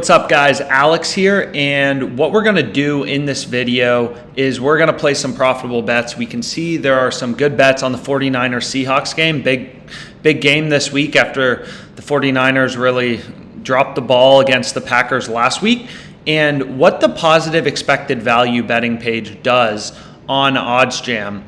What's up guys, Alex here, and what we're gonna do in this video is we're gonna play some profitable bets. We can see there are some good bets on the 49ers Seahawks game. Big game this week after the 49ers really dropped the ball against the Packers last week. And what the positive expected value betting page does on OddsJam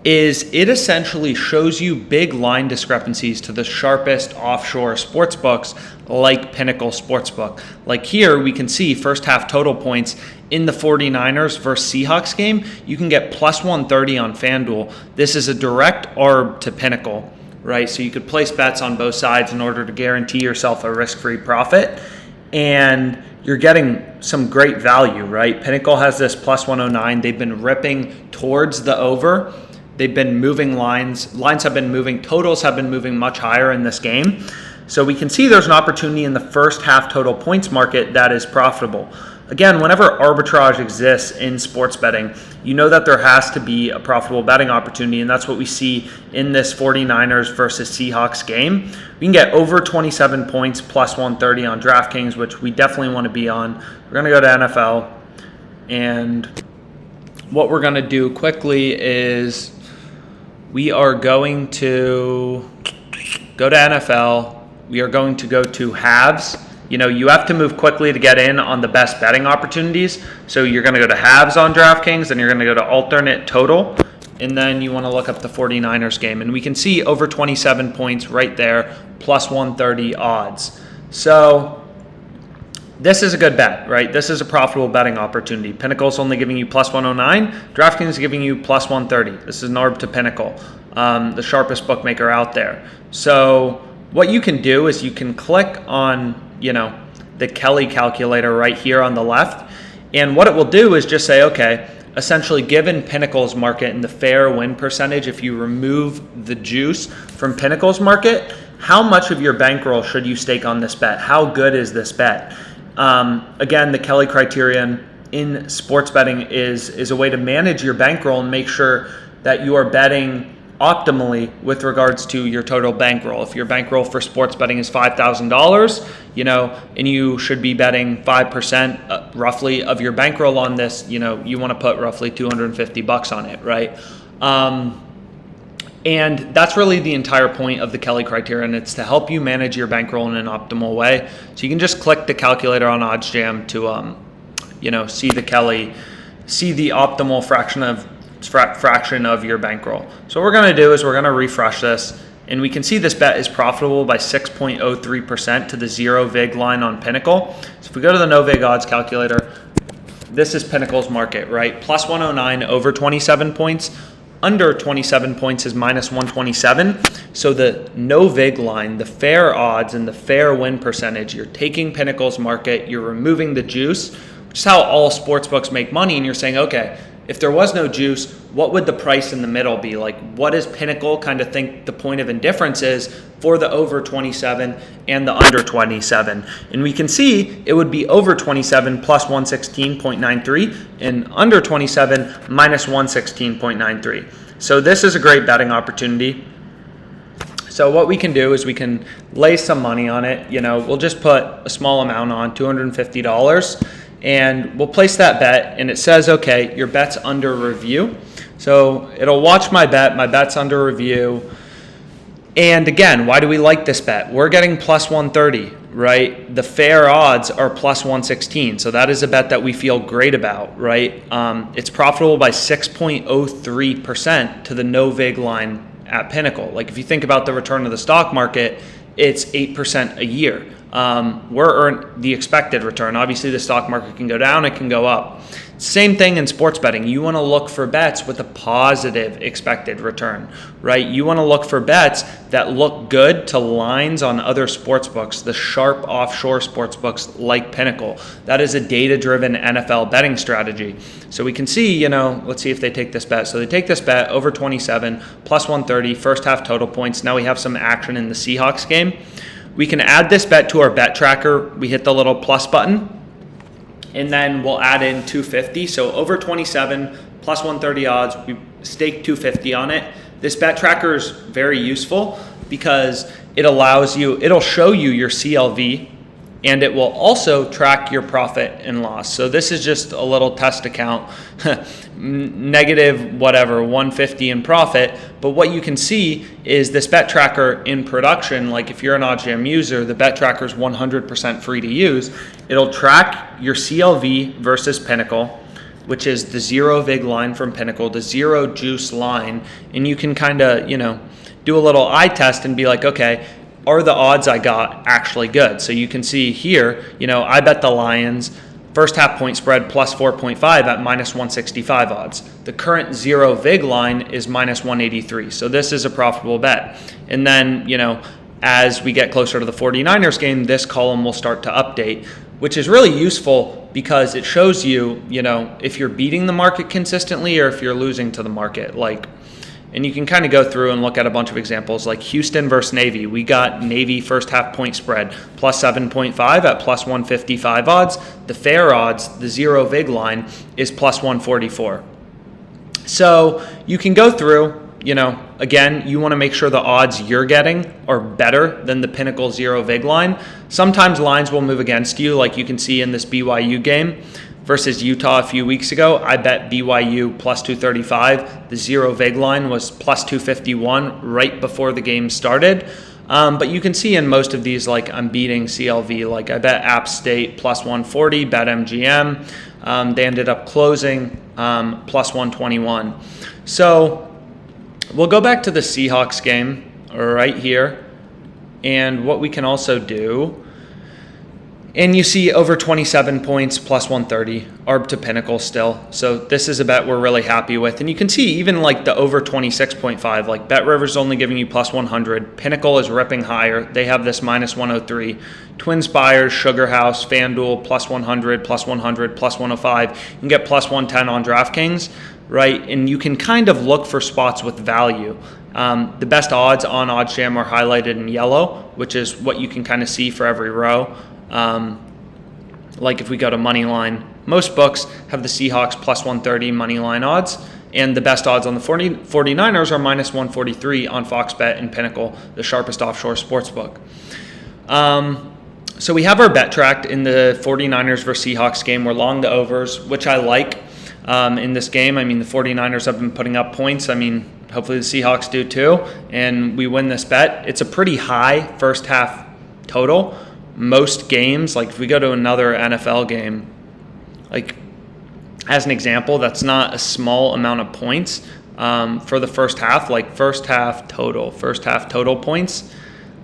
is it essentially shows you big line discrepancies to the sharpest offshore sportsbooks like Pinnacle Sportsbook. Like here, we can see first half total points in the 49ers versus Seahawks game. You can get plus 130 on FanDuel. This is a direct arb to Pinnacle, right? So you could place bets on both sides in order to guarantee yourself a risk-free profit. And you're getting some great value, right? Pinnacle has this plus 109. They've been ripping towards the over. They've been moving lines have been moving, totals have been moving much higher in this game. So we can see there's an opportunity in the first half total points market that is profitable. Again, whenever arbitrage exists in sports betting, you know that there has to be a profitable betting opportunity, and that's what we see in this 49ers versus Seahawks game. We can get over 27 points plus 130 on DraftKings, which we definitely want to be on. We're going to go to NFL, and what we're going to do quickly is we are going to go to NFL. We are going to go to halves. You know, you have to move quickly to get in on the best betting opportunities. So you're going to go to halves on DraftKings, and you're going to go to alternate total. And then you want to look up the 49ers game. And we can see over 27 points right there, plus 130 odds. So this is a good bet, right? This is a profitable betting opportunity. Pinnacle's only giving you plus 109. DraftKings is giving you plus 130. This is an arb to Pinnacle, the sharpest bookmaker out there. So what you can do is you can click on, the Kelly calculator right here on the left. And what it will do is just say, okay, essentially given Pinnacle's market and the fair win percentage, if you remove the juice from Pinnacle's market, how much of your bankroll should you stake on this bet? How good is this bet? Again, the Kelly criterion in sports betting is a way to manage your bankroll and make sure that you are betting optimally with regards to your total bankroll. If your bankroll for sports betting is $5,000, and you should be betting 5% roughly of your bankroll on this, you want to put roughly $250 on it, right? And that's really the entire point of the Kelly criterion. It's to help you manage your bankroll in an optimal way. So you can just click the calculator on OddsJam to, see the optimal fraction of your bankroll. So what we're going to do is we're going to refresh this, and we can see this bet is profitable by 6.03% to the zero vig line on Pinnacle. So if we go to the no vig odds calculator, this is Pinnacle's market, right? Plus 109 over 27 points. Under 27 points is minus 127. So the no vig line, the fair odds and the fair win percentage, you're taking Pinnacle's market, you're removing the juice, which is how all sportsbooks make money. And you're saying, okay, if there was no juice, what would the price in the middle be? Like, what does Pinnacle kind of think the point of indifference is for the over 27 and the under 27? And we can see it would be over 27 plus 116.93 and under 27 minus 116.93. So this is a great betting opportunity. So what we can do is we can lay some money on it. We'll just put a small amount on, $250. And we'll place that bet, and it says, okay, your bet's under review. So it'll watch my bet. My bet's under review. And again, why do we like this bet? We're getting plus 130, right? The fair odds are plus 116. So that is a bet that we feel great about, right? It's profitable by 6.03% to the no vig line at Pinnacle. Like if you think about the return of the stock market, it's 8% a year. We're earning the expected return. Obviously, the stock market can go down, it can go up. Same thing in sports betting. You want to look for bets with a positive expected return, right? You want to look for bets that look good to lines on other sports books, the sharp offshore sports books like Pinnacle. That is a data-driven NFL betting strategy. So we can see, let's see if they take this bet. So they take this bet over 27, plus 130, first half total points. Now we have some action in the Seahawks game. We can add this bet to our bet tracker. We hit the little plus button, and then we'll add in 250. So over 27 plus 130 odds, we stake 250 on it. This bet tracker is very useful because it allows you, it'll show you your CLV and it will also track your profit and loss. So this is just a little test account, negative whatever, 150 in profit. But what you can see is this bet tracker in production, like if you're an OddsJam user, the bet tracker is 100% free to use. It'll track your CLV versus Pinnacle, which is the zero vig line from Pinnacle, the zero juice line. And you can kind of, do a little eye test and be like, okay, are the odds I got actually good? So you can see here, I bet the Lions first half point spread plus 4.5 at minus 165 odds. The current zero vig line is minus 183. So this is a profitable bet. And then, as we get closer to the 49ers game, this column will start to update, which is really useful because it shows you, if you're beating the market consistently or if you're losing to the market. And you can kind of go through and look at a bunch of examples like Houston versus Navy. We got Navy first half point spread plus 7.5 at plus 155 odds. The fair odds, the zero vig line, is plus 144. So you can go through, again, you want to make sure the odds you're getting are better than the Pinnacle zero vig line. Sometimes lines will move against you, like you can see in this BYU game versus Utah a few weeks ago. I bet BYU plus 235. The zero vig line was plus 251 right before the game started. But you can see in most of these, like I'm beating CLV. Like I bet App State plus 140, bet MGM. They ended up closing plus 121. So we'll go back to the Seahawks game right here. And what we can also do, and you see over 27 points plus 130, arb to Pinnacle still. So this is a bet we're really happy with. And you can see even like the over 26.5, like Bet River's only giving you plus 100. Pinnacle is ripping higher. They have this minus 103. Twin Spires, Sugar House, FanDuel plus 100, plus 100, plus 105. You can get plus 110 on DraftKings, right? And you can kind of look for spots with value. The best odds on OddsJam are highlighted in yellow, which is what you can kind of see for every row. Like if we go to money line, most books have the Seahawks plus 130 money line odds, and the best odds on the 49ers are minus 143 on Fox Bet and Pinnacle, the sharpest offshore sportsbook. So we have our bet tracked in the 49ers versus Seahawks game. We're long the overs, which I like in this game. I mean, the 49ers have been putting up points. I mean, hopefully the Seahawks do too, and we win this bet. It's a pretty high first half total. Most games, like if we go to another NFL game, like as an example, that's not a small amount of points for the first half, like first half total points.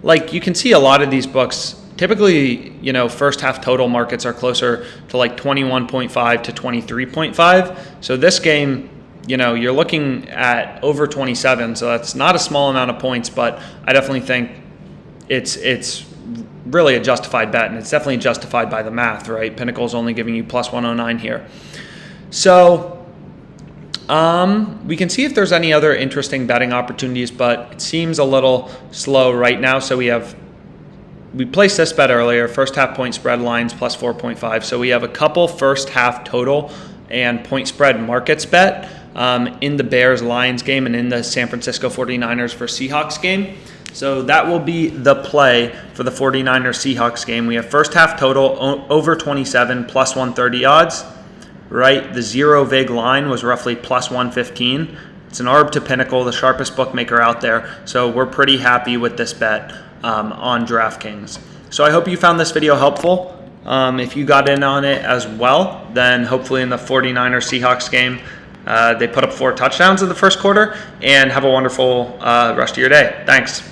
Like you can see a lot of these books, typically, first half total markets are closer to like 21.5 to 23.5. So this game, you're looking at over 27. So that's not a small amount of points, but I definitely think it's really a justified bet, and it's definitely justified by the math, right? Pinnacle's only giving you plus 109 here. So we can see if there's any other interesting betting opportunities, but it seems a little slow right now. So we placed this bet earlier, first half point spread lines plus 4.5. So we have a couple first half total and point spread markets bet in the Bears-Lions game and in the San Francisco 49ers versus Seahawks game. So that will be the play for the 49ers-Seahawks game. We have first half total over 27 plus 130 odds, right? The zero vig line was roughly plus 115. It's an arb to Pinnacle, the sharpest bookmaker out there. So we're pretty happy with this bet on DraftKings. So I hope you found this video helpful. If you got in on it as well, then hopefully in the 49ers-Seahawks game, they put up 4 touchdowns in the first quarter, and have a wonderful rest of your day. Thanks.